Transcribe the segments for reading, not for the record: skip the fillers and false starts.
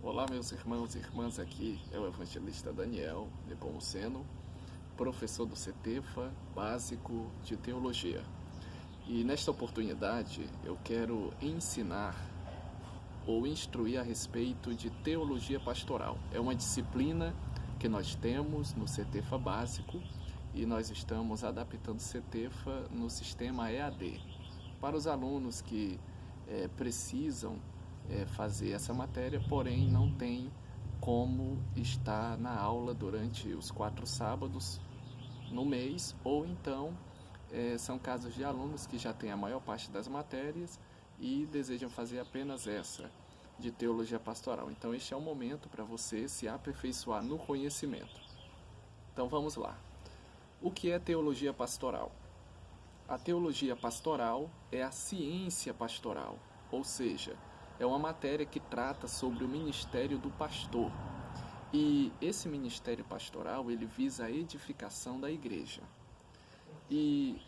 Olá, meus irmãos e irmãs, aqui é o evangelista Daniel Nepomuceno, professor do CETEFA Básico de Teologia. E nesta oportunidade eu quero ensinar ou instruir a respeito de teologia pastoral. É uma disciplina que nós temos no CETEFA Básico e nós estamos adaptando o CETEFA no sistema EAD. Para os alunos que precisam fazer essa matéria, porém não tem como estar na aula durante os 4 sábados no mês, ou então são casos de alunos que já têm a maior parte das matérias e desejam fazer apenas essa, de teologia pastoral. Então este é o momento para você se aperfeiçoar no conhecimento. Então vamos lá. O que é teologia pastoral? A teologia pastoral é a ciência pastoral, ou seja, é uma matéria que trata sobre o ministério do pastor. E esse ministério pastoral, ele visa a edificação da igreja. E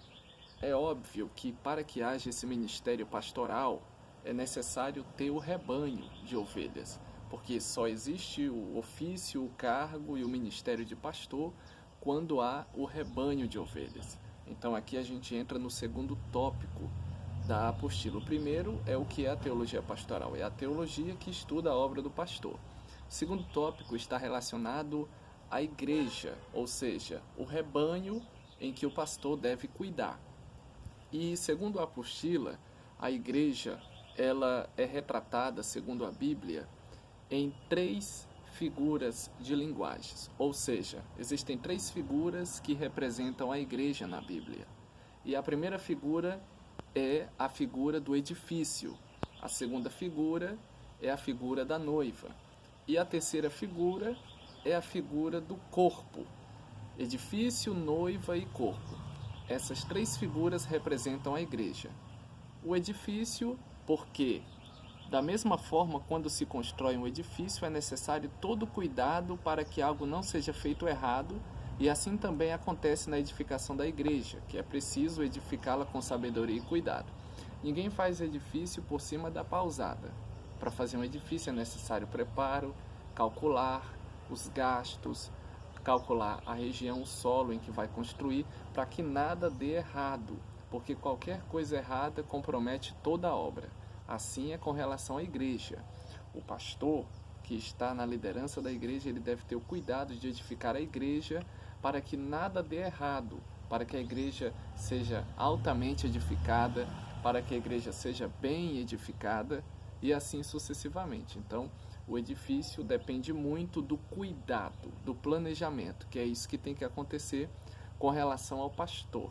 é óbvio que para que haja esse ministério pastoral, é necessário ter o rebanho de ovelhas, porque só existe o ofício, o cargo e o ministério de pastor quando há o rebanho de ovelhas. Então aqui a gente entra no segundo tópico da apostila. O primeiro é o que é a teologia pastoral, é a teologia que estuda a obra do pastor. O segundo tópico está relacionado à igreja, ou seja, o rebanho em que o pastor deve cuidar. E segundo a apostila, a igreja ela é retratada, segundo a Bíblia, em 3 figuras de linguagens, ou seja, existem 3 figuras que representam a igreja na Bíblia. E a primeira figura é a figura do edifício, a segunda figura é a figura da noiva, e a terceira figura é a figura do corpo, edifício, noiva e corpo. Essas 3 figuras representam a igreja. O edifício, porque da mesma forma, quando se constrói um edifício, é necessário todo cuidado para que algo não seja feito errado, e assim também acontece na edificação da igreja, que é preciso edificá-la com sabedoria e cuidado. Ninguém faz edifício por cima da pausada. Para fazer um edifício é necessário preparo, calcular os gastos, calcular a região, o solo em que vai construir, para que nada dê errado, porque qualquer coisa errada compromete toda a obra. Assim é com relação à igreja. O pastor que está na liderança da igreja, ele deve ter o cuidado de edificar a igreja para que nada dê errado, para que a igreja seja altamente edificada, para que a igreja seja bem edificada e assim sucessivamente. Então, o edifício depende muito do cuidado, do planejamento, que é isso que tem que acontecer com relação ao pastor.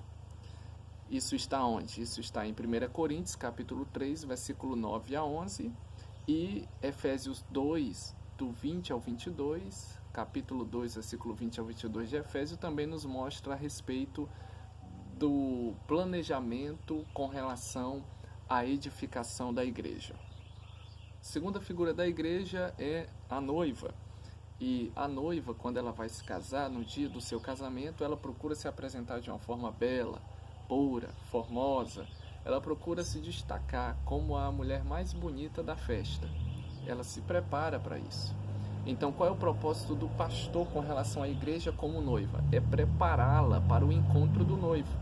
Isso está onde? Isso está em 1 Coríntios, capítulo 3, versículo 9 a 11, e Efésios 2, do 20 ao 22, capítulo 2, versículo 20 ao 22 de Efésios, também nos mostra a respeito do planejamento com relação à edificação da igreja. A segunda figura da igreja é a noiva. E a noiva, quando ela vai se casar, no dia do seu casamento, ela procura se apresentar de uma forma bela, pura, formosa. Ela procura se destacar como a mulher mais bonita da festa. Ela se prepara para isso. Então, qual é o propósito do pastor com relação à igreja como noiva? É prepará-la para o encontro do noivo.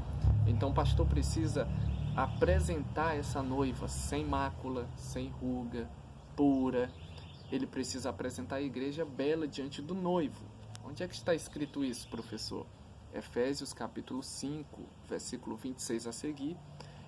Então, o pastor precisa apresentar essa noiva sem mácula, sem ruga, pura. Ele precisa apresentar a igreja bela diante do noivo. Onde é que está escrito isso, professor? Efésios capítulo 5, versículo 26 a seguir,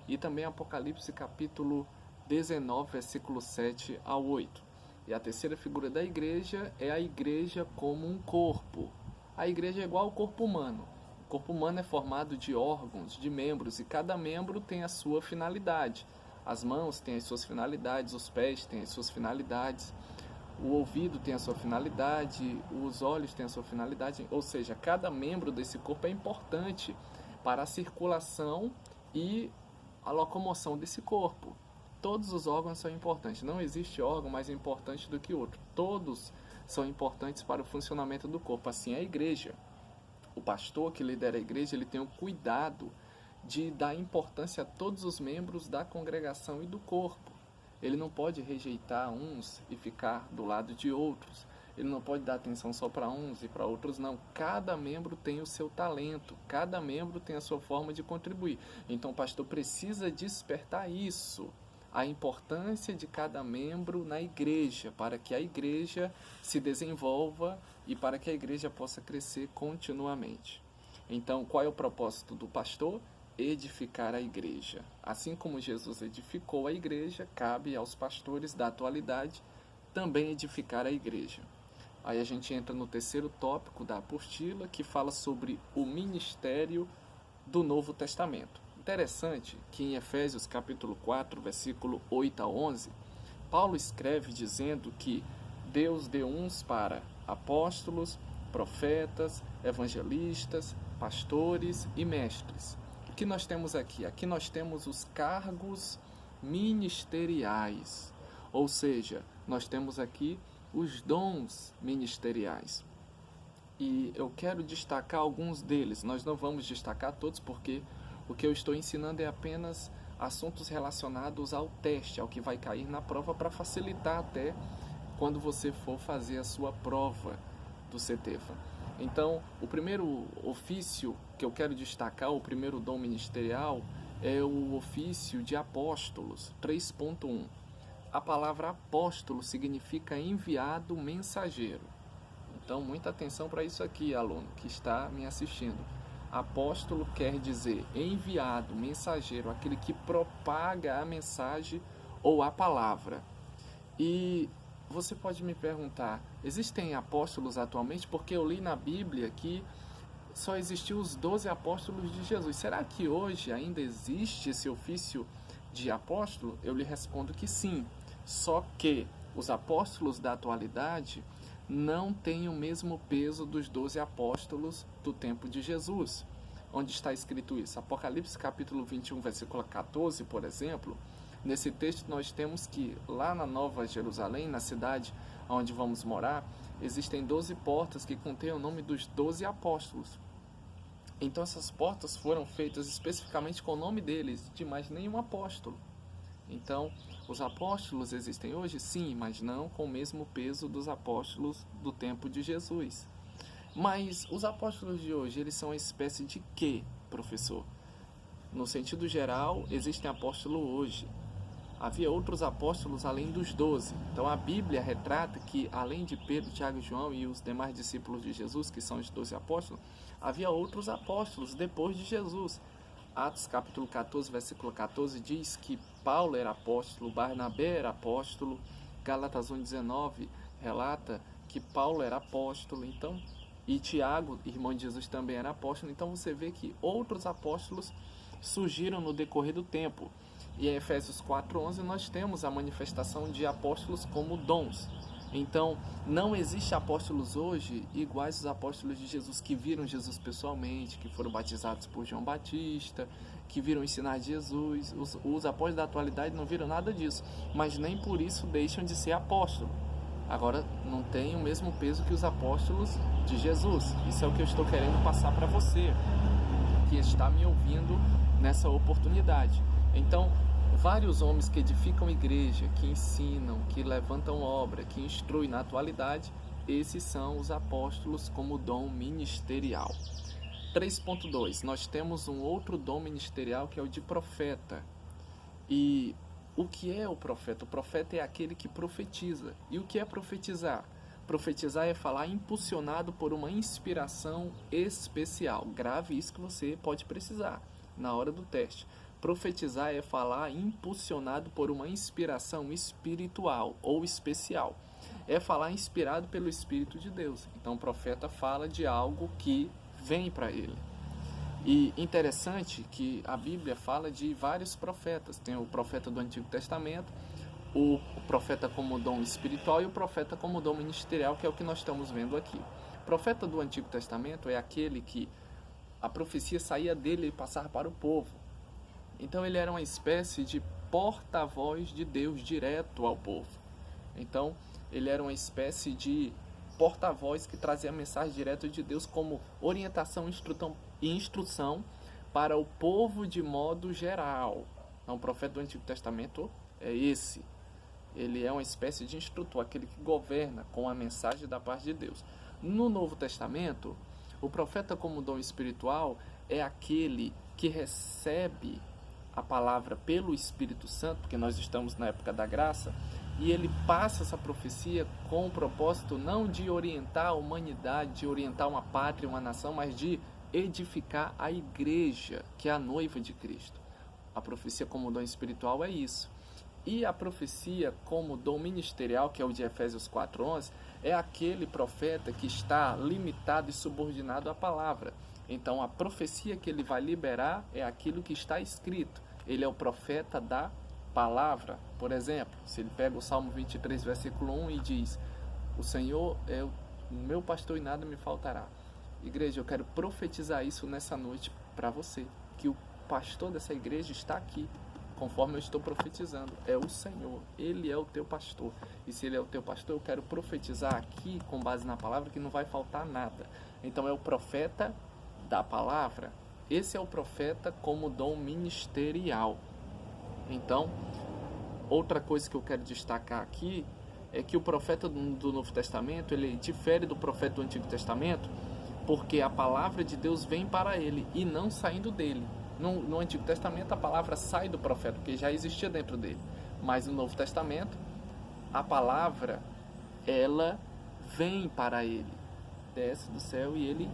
e também Apocalipse capítulo 19, versículo 7 a 8. E a terceira figura da igreja é a igreja como um corpo. A igreja é igual ao corpo humano. O corpo humano é formado de órgãos, de membros, e cada membro tem a sua finalidade. As mãos têm as suas finalidades, os pés têm as suas finalidades, o ouvido tem a sua finalidade, os olhos têm a sua finalidade, ou seja, cada membro desse corpo é importante para a circulação e a locomoção desse corpo. Todos os órgãos são importantes, não existe órgão mais importante do que outro. Todos são importantes para o funcionamento do corpo, assim é a igreja. O pastor que lidera a igreja, ele tem o cuidado de dar importância a todos os membros da congregação e do corpo. Ele não pode rejeitar uns e ficar do lado de outros. Ele não pode dar atenção só para uns e para outros, não. Cada membro tem o seu talento, cada membro tem a sua forma de contribuir. Então o pastor precisa despertar isso, a importância de cada membro na igreja, para que a igreja se desenvolva e para que a igreja possa crescer continuamente. Então, qual é o propósito do pastor? Edificar a igreja. Assim como Jesus edificou a igreja, cabe aos pastores da atualidade também edificar a igreja. Aí a gente entra no terceiro tópico da apostila, que fala sobre o ministério do Novo Testamento. Interessante que em Efésios capítulo 4, versículo 8 a 11, Paulo escreve dizendo que Deus deu uns para apóstolos, profetas, evangelistas, pastores e mestres. O que nós temos aqui? Aqui nós temos os cargos ministeriais, ou seja, nós temos aqui os dons ministeriais. E eu quero destacar alguns deles. Nós não vamos destacar todos porque o que eu estou ensinando é apenas assuntos relacionados ao teste, ao que vai cair na prova, para facilitar até quando você for fazer a sua prova do CETEFA. Então, o primeiro ofício que eu quero destacar, o primeiro dom ministerial, é o ofício de apóstolos, 3.1. A palavra apóstolo significa enviado mensageiro. Então, muita atenção para isso aqui, aluno que está me assistindo. Apóstolo quer dizer enviado, mensageiro, aquele que propaga a mensagem ou a palavra. E você pode me perguntar, existem apóstolos atualmente? Porque eu li na Bíblia que só existiam os 12 apóstolos de Jesus. Será que hoje ainda existe esse ofício de apóstolo? Eu lhe respondo que sim. Só que os apóstolos da atualidade não têm o mesmo peso dos 12 apóstolos do tempo de Jesus. Onde está escrito isso? Apocalipse capítulo 21, versículo 14, por exemplo. Nesse texto nós temos que lá na Nova Jerusalém, na cidade onde vamos morar, existem 12 portas que contêm o nome dos 12 apóstolos. Então essas portas foram feitas especificamente com o nome deles, de mais nenhum apóstolo. Então, os apóstolos existem hoje? Sim, mas não com o mesmo peso dos apóstolos do tempo de Jesus. Mas os apóstolos de hoje, eles são uma espécie de quê, professor? No sentido geral, existem apóstolos hoje. Havia outros apóstolos além dos 12. Então a Bíblia retrata que, além de Pedro, Tiago e João e os demais discípulos de Jesus, que são os 12 apóstolos, havia outros apóstolos depois de Jesus. Atos capítulo 14, versículo 14 diz que Paulo era apóstolo, Barnabé era apóstolo, Gálatas 1,19 relata que Paulo era apóstolo, então, e Tiago, irmão de Jesus, também era apóstolo. Então você vê que outros apóstolos surgiram no decorrer do tempo. E em Efésios 4,11 nós temos a manifestação de apóstolos como dons. Então, não existe apóstolos hoje iguais aos apóstolos de Jesus, que viram Jesus pessoalmente, que foram batizados por João Batista, que viram ensinar Jesus. Os apóstolos da atualidade não viram nada disso, mas nem por isso deixam de ser apóstolos. Agora, não tem o mesmo peso que os apóstolos de Jesus. Isso é o que eu estou querendo passar para você, que está me ouvindo nessa oportunidade. Então, vários homens que edificam igreja, que ensinam, que levantam obra, que instruem na atualidade, esses são os apóstolos como dom ministerial. 3.2, nós temos um outro dom ministerial que é o de profeta. E o que é o profeta? O profeta é aquele que profetiza. E o que é profetizar? Profetizar é falar impulsionado por uma inspiração especial. Grave isso que você pode precisar na hora do teste. Profetizar é falar impulsionado por uma inspiração espiritual ou especial. É falar inspirado pelo Espírito de Deus. Então o profeta fala de algo que vem para ele. E interessante que a Bíblia fala de vários profetas. Tem o profeta do Antigo Testamento, o profeta como dom espiritual e o profeta como dom ministerial, que é o que nós estamos vendo aqui. O profeta do Antigo Testamento é aquele que a profecia saía dele e passava para o povo. Então ele era uma espécie de porta-voz de Deus direto ao povo. Então ele era uma espécie de porta-voz que trazia a mensagem direto de Deus como orientação e instrução para o povo de modo geral. Então o profeta do Antigo Testamento é esse. Ele é uma espécie de instrutor, aquele que governa com a mensagem da parte de Deus. No Novo Testamento, o profeta como dom espiritual é aquele que recebe a palavra pelo Espírito Santo, porque nós estamos na época da graça, e ele passa essa profecia com o propósito não de orientar a humanidade, de orientar uma pátria, uma nação, mas de edificar a igreja, que é a noiva de Cristo. A profecia como dom espiritual é isso. E a profecia como dom ministerial, que é o de Efésios 4:11, é aquele profeta que está limitado e subordinado à palavra. Então a profecia que ele vai liberar é aquilo que está escrito. Ele é o profeta da palavra. Por exemplo, se ele pega o Salmo 23, versículo 1 e diz: o Senhor é o meu pastor e nada me faltará. Igreja, eu quero profetizar isso nessa noite para você, que o pastor dessa igreja está aqui, conforme eu estou profetizando. É o Senhor, Ele é o teu pastor. E se Ele é o teu pastor, eu quero profetizar aqui, com base na palavra, que não vai faltar nada. Então é o profeta da palavra. Esse é o profeta como dom ministerial. Então, outra coisa que eu quero destacar aqui é que o profeta do Novo Testamento, ele difere do profeta do Antigo Testamento, porque a palavra de Deus vem para ele e não saindo dele. No Antigo Testamento a palavra sai do profeta, porque já existia dentro dele. Mas no Novo Testamento a palavra, ela vem para ele, desce do céu e ele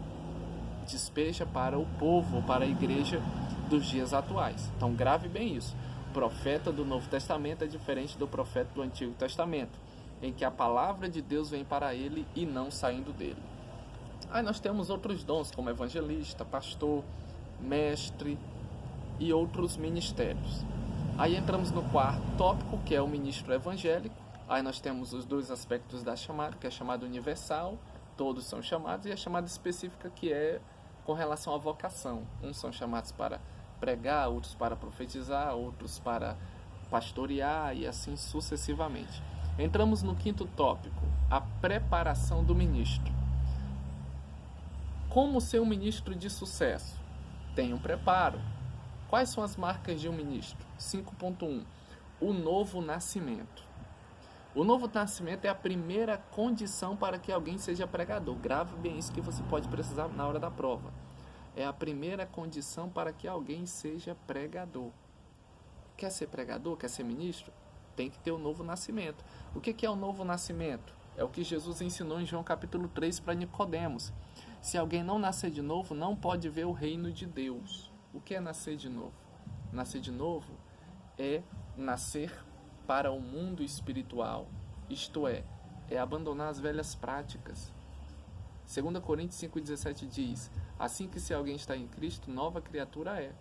despeja para o povo, para a igreja dos dias atuais. Então grave bem isso. O profeta do Novo Testamento é diferente do profeta do Antigo Testamento, em que a palavra de Deus vem para ele e não saindo dele. Aí nós temos outros dons, como evangelista, pastor, mestre e outros ministérios. Aí entramos no quarto tópico, que é o ministro evangélico. Aí nós temos os dois aspectos da chamada, que é a chamada universal, todos são chamados, e a chamada específica, que é com relação à vocação. Uns são chamados para pregar, outros para profetizar, outros para pastorear e assim sucessivamente. Entramos no quinto tópico, a preparação do ministro. Como ser um ministro de sucesso? Tem um preparo. Quais são as marcas de um ministro? 5.1. O novo nascimento. O novo nascimento é a primeira condição para que alguém seja pregador. Grave bem isso, que você pode precisar na hora da prova. É a primeira condição para que alguém seja pregador. Quer ser pregador? Quer ser ministro? Tem que ter o novo nascimento. O que é o novo nascimento? É o que Jesus ensinou em João capítulo 3 para Nicodemos. Se alguém não nascer de novo, não pode ver o reino de Deus. O que é nascer de novo? Nascer de novo é nascer para o mundo espiritual. Isto é abandonar as velhas práticas. 2 Coríntios 5,17 diz: assim que se alguém está em Cristo, nova criatura é.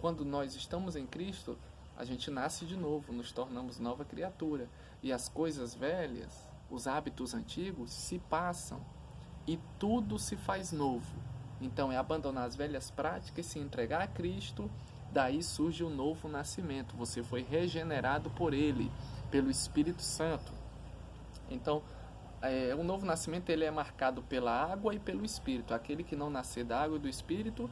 Quando nós estamos em Cristo, a gente nasce de novo, nos tornamos nova criatura. E as coisas velhas, os hábitos antigos, se passam. E tudo se faz novo. Então é abandonar as velhas práticas e se entregar a Cristo. Daí surge o novo nascimento. Você foi regenerado por Ele, pelo Espírito Santo. Então, o novo nascimento ele é marcado pela água e pelo Espírito. Aquele que não nascer da água e do Espírito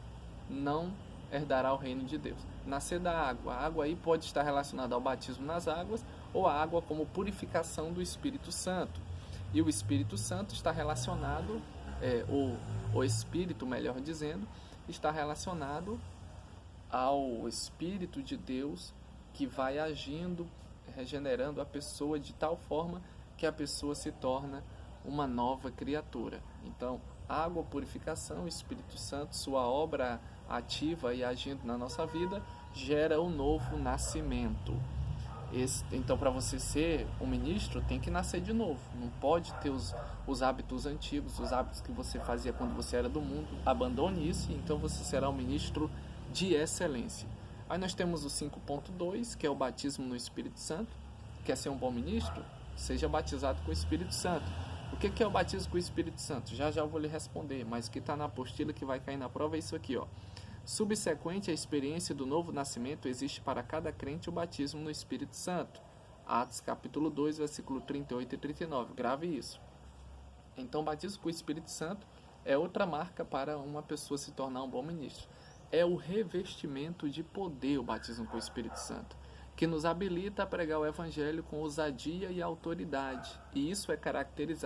não herdará o reino de Deus. Nascer da água. A água aí pode estar relacionada ao batismo nas águas ou a água como purificação do Espírito Santo. E o Espírito Santo está relacionado, o Espírito, melhor dizendo, está relacionado ao Espírito de Deus que vai agindo, regenerando a pessoa de tal forma que a pessoa se torna uma nova criatura. Então, água, purificação, Espírito Santo, sua obra ativa e agindo na nossa vida, gera um novo nascimento. Então, para você ser um ministro, tem que nascer de novo. Não pode ter os hábitos antigos, os hábitos que você fazia quando você era do mundo. Abandone isso e então você será um ministro de excelência. Aí nós temos o 5.2, que é o batismo no Espírito Santo. Quer ser um bom ministro? Seja batizado com o Espírito Santo. O que é o batismo com o Espírito Santo? Já eu vou lhe responder, mas o que está na apostila que vai cair na prova é isso aqui, ó. Subsequente à experiência do novo nascimento, existe para cada crente o batismo no Espírito Santo. Atos capítulo 2, versículo 38 e 39. Grave isso. Então, o batismo com o Espírito Santo é outra marca para uma pessoa se tornar um bom ministro. É o revestimento de poder, o batismo com o Espírito Santo. que nos habilita a pregar o Evangelho com ousadia e autoridade. E isso é caracterizado